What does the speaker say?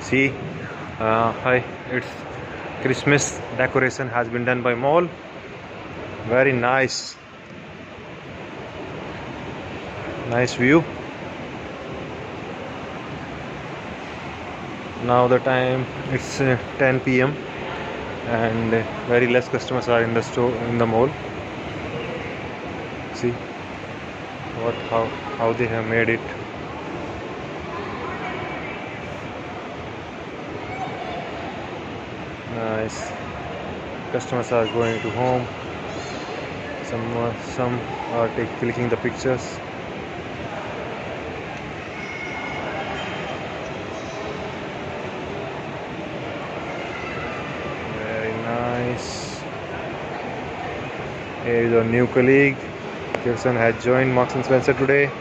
See, hi, it's Christmas decoration has been done by mall. Very nice, nice view. Now the time it's 10 p.m. and very less customers are in the store in the mall. See what how they have made it. Nice. Customers are going to home. Some are clicking the pictures. Very nice. Here is our new colleague. Kirsten has joined Marks and Spencer today.